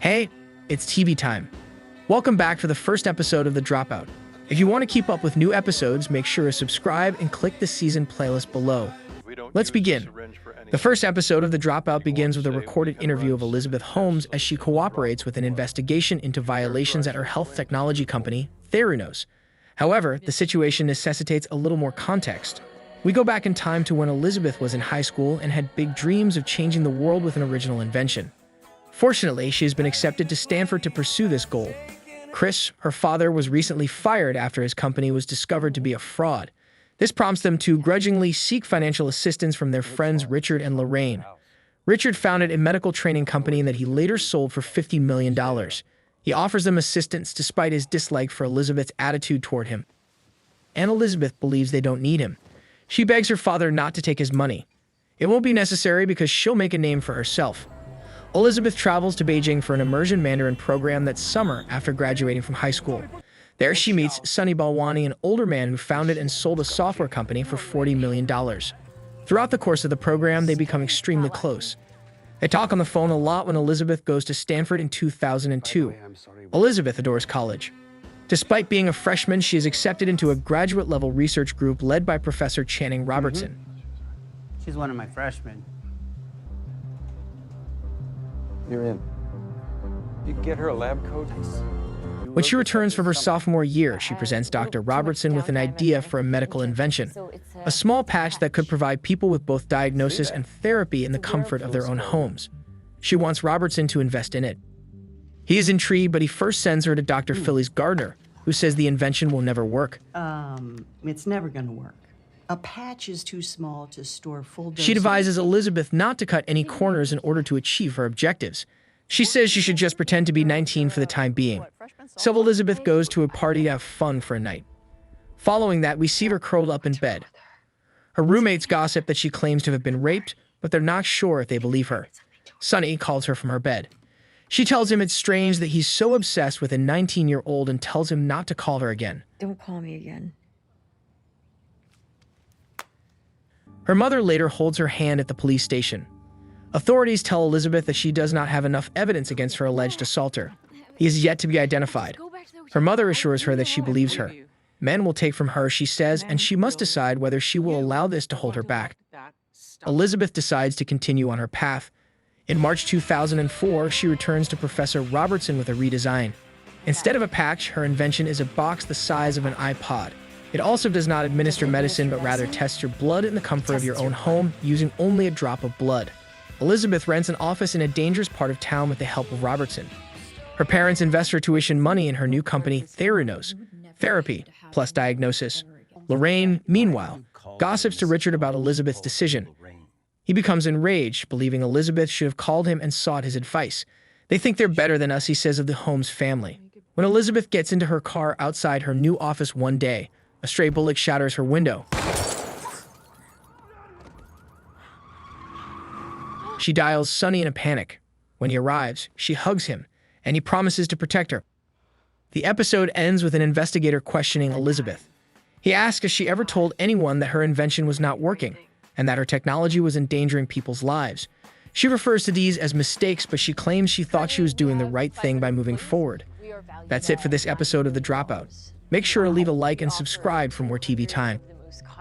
Hey, it's TV time. Welcome back for the first episode of The Dropout. If you want to keep up with new episodes, make sure to subscribe and click the season playlist below. Let's begin. The first episode of The Dropout begins with a recorded interview of Elizabeth Holmes as she cooperates with an investigation into violations at her health technology company, Theranos. However, the situation necessitates a little more context. We go back in time to when Elizabeth was in high school and had big dreams of changing the world with an original invention. Fortunately, she has been accepted to Stanford to pursue this goal. Chris, her father, was recently fired after his company was discovered to be a fraud. This prompts them to grudgingly seek financial assistance from their friends Richard and Lorraine. Richard founded a medical training company that he later sold for $50 million. He offers them assistance despite his dislike for Elizabeth's attitude toward him. And Elizabeth believes they don't need him. She begs her father not to take his money. It won't be necessary because she'll make a name for herself. Elizabeth travels to Beijing for an immersion Mandarin program that summer after graduating from high school. There she meets Sunny Balwani, an older man who founded and sold a software company for $40 million. Throughout the course of the program, they become extremely close. They talk on the phone a lot when Elizabeth goes to Stanford in 2002. Elizabeth adores college. Despite being a freshman, she is accepted into a graduate-level research group led by Professor Channing Robertson. She's one of my freshmen. You're in. You get her a lab coat? When she returns from her sophomore year, she presents Dr. Robertson with an idea for a medical invention, a small patch that could provide people with both diagnosis and therapy in the comfort of their own homes. She wants Robertson to invest in it. He is intrigued, but he first sends her to Dr. Phyllis Gardner, who says the invention will never work. It's never going to work. A patch is too small to store full doses. She advises Elizabeth not to cut any corners in order to achieve her objectives. She says she should just pretend to be 19 for the time being. So Elizabeth goes to a party to have fun for a night. Following that, we see her curled up in bed. Her roommates gossip that she claims to have been raped, but they're not sure if they believe her. Sunny calls her from her bed. She tells him it's strange that he's so obsessed with a 19-year-old and tells him not to call her again. Don't call me again. Her mother later holds her hand at the police station. Authorities tell Elizabeth that she does not have enough evidence against her alleged assaulter. He is yet to be identified. Her mother assures her that she believes her. Men will take from her, she says, and she must decide whether she will allow this to hold her back. Elizabeth decides to continue on her path. In March 2004, she returns to Professor Robertson with a redesign. Instead of a patch, her invention is a box the size of an iPod. It also does not administer medicine, but rather tests your blood in the comfort of your own home using only a drop of blood. Elizabeth rents an office in a dangerous part of town with the help of Robertson. Her parents invest her tuition money in her new company, Theranos, therapy plus diagnosis. Lorraine, meanwhile, gossips to Richard about Elizabeth's decision. He becomes enraged, believing Elizabeth should have called him and sought his advice. They think they're better than us, he says of the Holmes family. When Elizabeth gets into her car outside her new office one day, a stray bullet shatters her window. She dials Sunny in a panic. When he arrives, she hugs him, and he promises to protect her. The episode ends with an investigator questioning Elizabeth. He asks if she ever told anyone that her invention was not working, and that her technology was endangering people's lives. She refers to these as mistakes, but she claims she thought she was doing the right thing by moving forward. That's it for this episode of The Dropout. Make sure to leave a like and subscribe for more TV time.